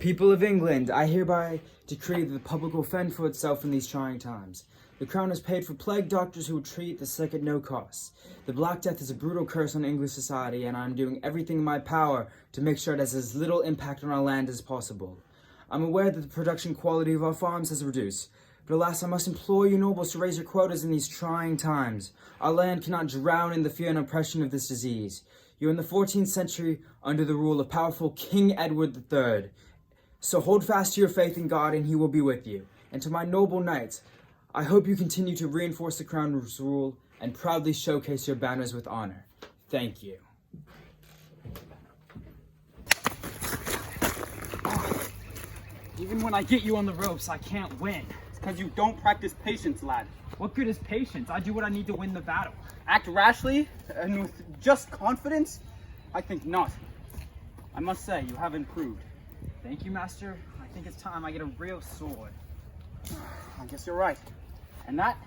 People of England, I hereby decree that the public will fend for itself in these trying times. The Crown has paid for plague doctors who will treat the sick at no cost. The Black Death is a brutal curse on English society, and I am doing everything in my power to make sure it has as little impact on our land as possible. I'm aware that the production quality of our farms has reduced, but alas, I must implore you nobles to raise your quotas in these trying times. Our land cannot drown in the fear and oppression of this disease. You're in the 14th century under the rule of powerful King Edward III. So hold fast to your faith in God and he will be with you. And to my noble knights, I hope you continue to reinforce the Crown's rule and proudly showcase your banners with honor. Thank you. Even when I get you on the ropes, I can't win. It's because you don't practice patience, lad. What good is patience? I do what I need to win the battle. Act rashly and with just confidence? I think not. I must say, you have improved. Thank you, Master. I think it's time I get a real sword. I guess you're right. And that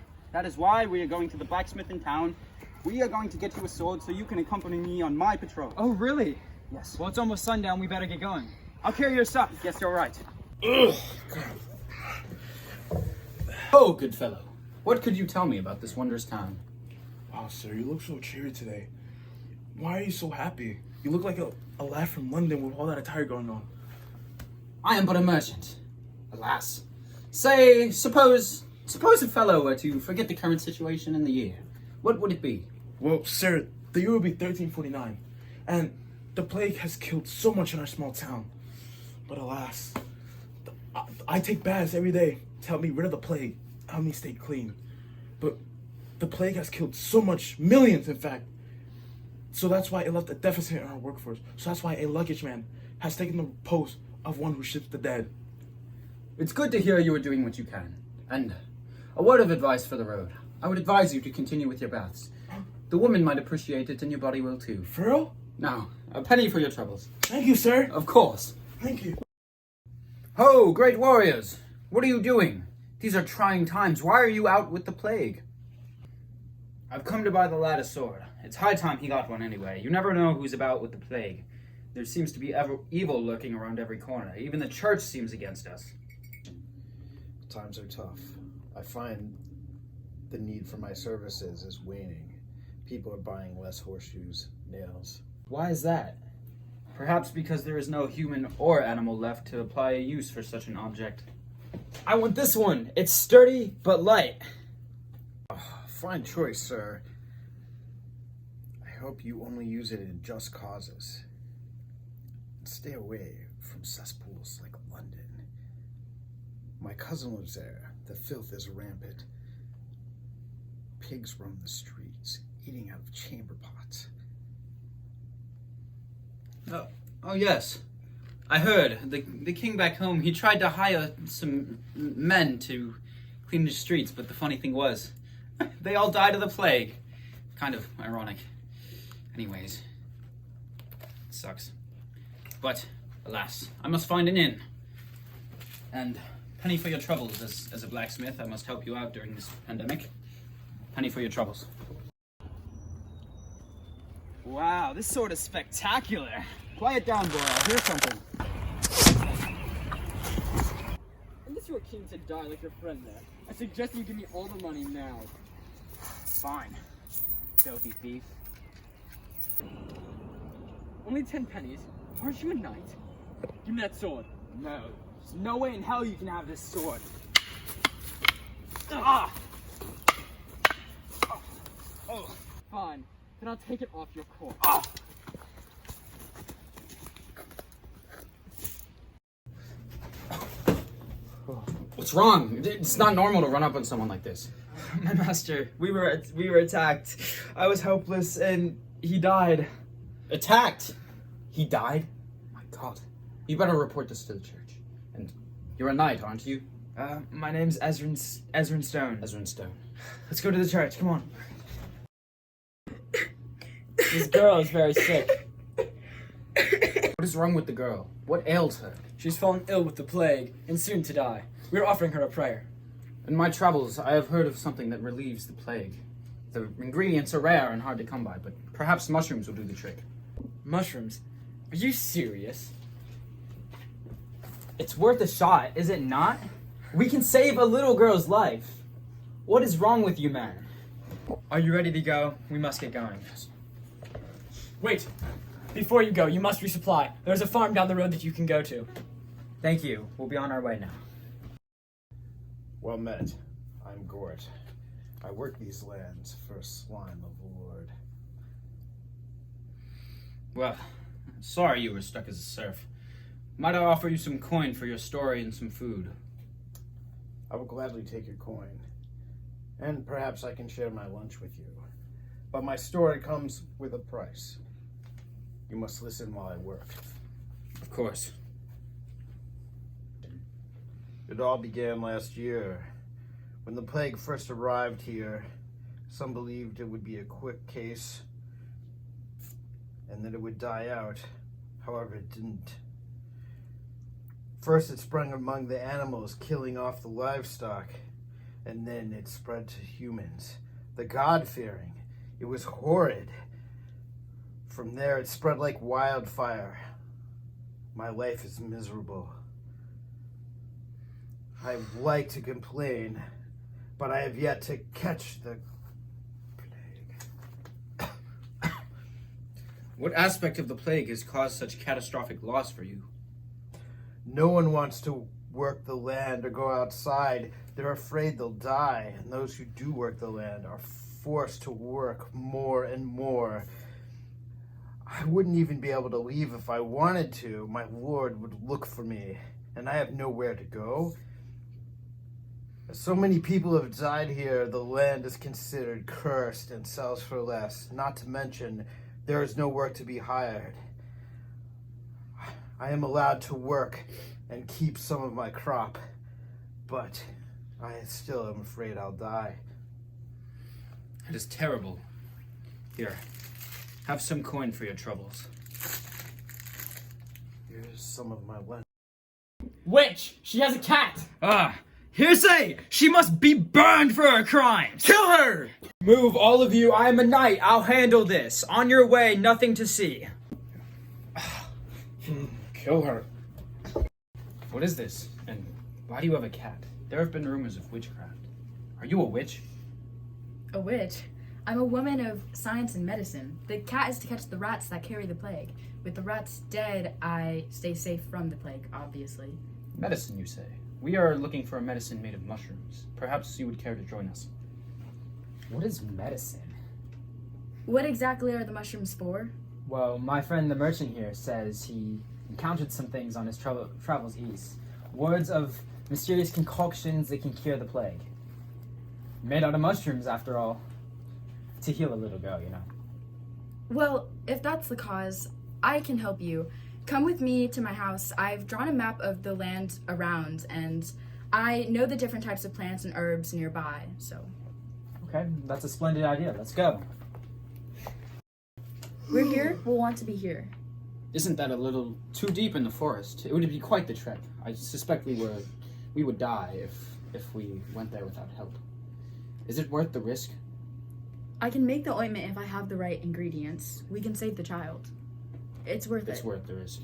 is why we are going to the blacksmith in town. We are going to get you a sword so you can accompany me on my patrol. Oh, really? Yes. Well, it's almost sundown. We better get going. I'll carry your stuff. Yes, you're right. Oh, good fellow. What could you tell me about this wondrous town? Oh, sir, you look so cheery today. Why are you so happy? You look like a lad from London with all that attire going on. I am but a merchant. Alas. Suppose a fellow were to forget the current situation in the year. What would it be? Well, sir, the year will be 1349, and the plague has killed so much in our small town. But alas, I take baths every day to help me rid of the plague, help me stay clean. But the plague has killed so much, millions in fact. So that's why it left a deficit in our workforce. So that's why a luggage man has taken the post of one who ships the dead. It's good to hear you are doing what you can. And a word of advice for the road. I would advise you to continue with your baths. The woman might appreciate it and your body will too. For real? Now, a penny for your troubles. Thank you, sir. Of course. Thank you. Ho, great warriors! What are you doing? These are trying times. Why are you out with the plague? I've come to buy the lad a sword. It's high time he got one anyway. You never know who's about with the plague. There seems to be evil lurking around every corner. Even the church seems against us. Times are tough. I find the need for my services is waning. People are buying less horseshoes, nails. Why is that? Perhaps because there is no human or animal left to apply a use for such an object. I want this one. It's sturdy but light. Fine choice, sir. I hope you only use it in just causes. Stay away from cesspools like London. My cousin lives there. The filth is rampant. Pigs roam the streets, eating out of chamber pots. Oh yes. I heard. The king back home, he tried to hire some men to clean the streets, but the funny thing was, they all died of the plague. Kind of ironic. Anyways, it sucks. But, alas, I must find an inn. And penny for your troubles. As a blacksmith, I must help you out during this pandemic. Penny for your troubles. Wow, this sword is spectacular. Quiet down, boy. I'll hear something. Unless you were keen to die like your friend there, I suggest you give me all the money now. Fine. Filthy thief. Only 10 pennies? Aren't you a knight? Give me that sword. No. There's no way in hell you can have this sword. Ah! Oh. Fine. Then I'll take it off your corpse. Ah! What's wrong? It's not normal to run up on someone like this. My master, we were attacked. I was helpless and he died. Attacked? He died? My God. You better report this to the church. And you're a knight, aren't you? My name's Ezrin Stone. Ezrin Stone. Let's go to the church, come on. This girl is very sick. What is wrong with the girl? What ails her? She's fallen ill with the plague and soon to die. We're offering her a prayer. In my travels, I have heard of something that relieves the plague. The ingredients are rare and hard to come by, but perhaps mushrooms will do the trick. Mushrooms? Are you serious? It's worth a shot, is it not? We can save a little girl's life. What is wrong with you men? Are you ready to go? We must get going. Wait. Before you go, you must resupply. There's a farm down the road that you can go to. Thank you. We'll be on our way now. Well met. I'm Gort. I work these lands for Slime of Lord. Well, sorry you were stuck as a serf. Might I offer you some coin for your story and some food? I will gladly take your coin, and perhaps I can share my lunch with you. But my story comes with a price. You must listen while I work. Of course. It all began last year. When the plague first arrived here, some believed it would be a quick case and that it would die out. However, it didn't. First, it sprung among the animals, killing off the livestock, and then it spread to humans, the God-fearing. It was horrid. From there, it spread like wildfire. My life is miserable. I like to complain, but I have yet to catch the plague. What aspect of the plague has caused such catastrophic loss for you? No one wants to work the land or go outside. They're afraid they'll die, and those who do work the land are forced to work more and more. I wouldn't even be able to leave if I wanted to. My lord would look for me, and I have nowhere to go. So many people have died here, the land is considered cursed and sells for less. Not to mention, there is no work to be hired. I am allowed to work and keep some of my crop, but I still am afraid I'll die. It is terrible. Here, have some coin for your troubles. Here's some of my lunch. Witch! She has a cat! Ah! Hearsay! She must be burned for her crimes! Kill her! Move, all of you. I am a knight. I'll handle this. On your way, nothing to see. Kill her. What is this? And why do you have a cat? There have been rumors of witchcraft. Are you a witch? A witch? I'm a woman of science and medicine. The cat is to catch the rats that carry the plague. With the rats dead, I stay safe from the plague, obviously. Medicine, you say? We are looking for a medicine made of mushrooms. Perhaps you would care to join us. What is medicine? What exactly are the mushrooms for? Well, my friend the merchant here says he encountered some things on his travels east. Words of mysterious concoctions that can cure the plague. Made out of mushrooms, after all. To heal a little girl, you know. Well, if that's the cause, I can help you. Come with me to my house. I've drawn a map of the land around, and I know the different types of plants and herbs nearby, so. Okay, that's a splendid idea. Let's go. We're here, we'll want to be here. Isn't that a little too deep in the forest? It would be quite the trek. I suspect we would die if we went there without help. Is it worth the risk? I can make the ointment if I have the right ingredients. We can save the child. It's worth It's it. worth the risk.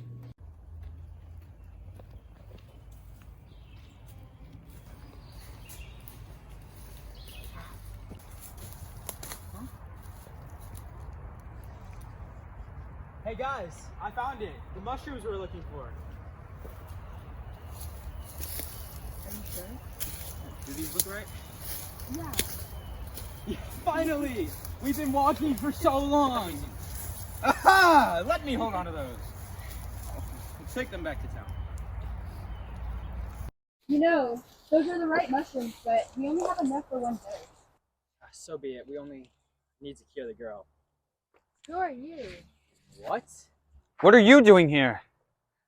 Hey guys, I found it. The mushrooms we're looking for. Are you sure? Do these look right? Yeah. Finally! We've been walking for so long! Aha! Let me hold on to those. Let's take them back to town. You know, those are the right mushrooms, but we only have enough for one dose. So be it. We only need to cure the girl. Who are you? What? What are you doing here?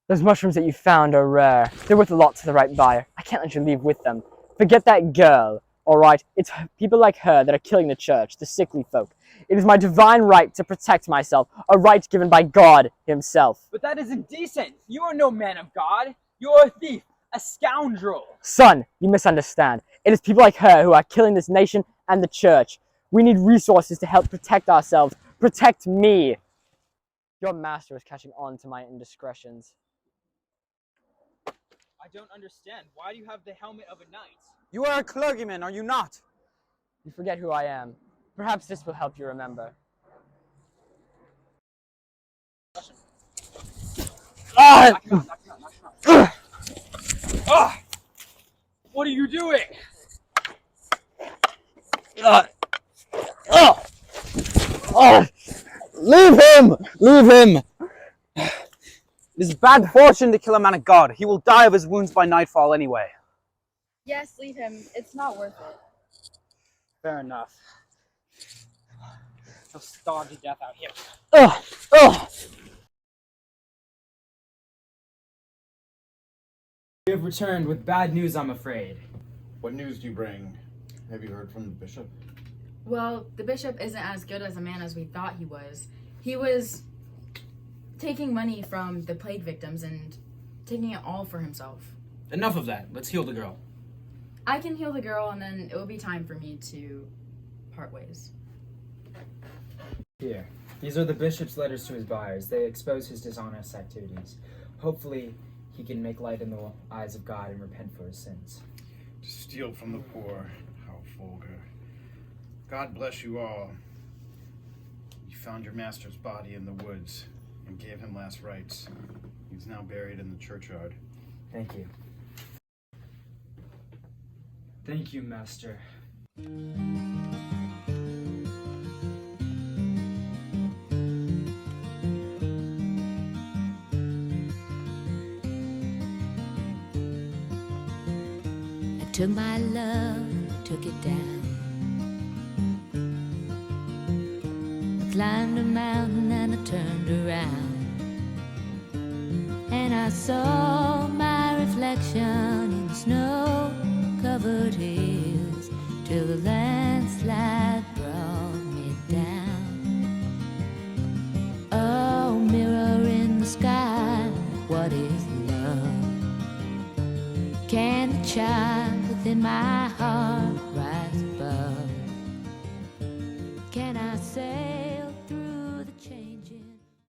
Those mushrooms that you found are rare. They're worth a lot to the right buyer. I can't let you leave with them. Forget that girl, alright? It's people like her that are killing the church, the sickly folk. It is my divine right to protect myself, a right given by God himself. But that is indecent. You are no man of God. You are a thief, a scoundrel. Son, you misunderstand. It is people like her who are killing this nation and the church. We need resources to help protect ourselves. Protect me. Your master is catching on to my indiscretions. I I don't understand. Why do you have the helmet of a knight? You are a clergyman, are you not? You forget who I am. Perhaps this will help you remember. Ah! What are you doing? Leave him! Leave him! It is bad fortune to kill a man of God. He will die of his wounds by nightfall anyway. Yes, leave him. It's not worth it. Fair enough. He'll starve to death out here. Ugh! Ugh! We have returned with bad news, I'm afraid. What news do you bring? Have you heard from the bishop? Well, the bishop isn't as good as a man as we thought he was. He was taking money from the plague victims and taking it all for himself. Enough of that. Let's heal the girl. I can heal the girl, and then it will be time for me to part ways. Here, these are the bishop's letters to his buyers. They expose his dishonest activities. Hopefully, he can make light in the eyes of God and repent for his sins. To steal from the poor. How vulgar. God bless you all. You found your master's body in the woods and gave him last rites. He's now buried in the churchyard. Thank you. Thank you, Master. Took my love, took it down. I climbed a mountain and I turned around, and I saw my reflection in snow-covered hills till the landslide brought me down. Oh, mirror in the sky, what is love? Can the child within my heart rise above? Can I say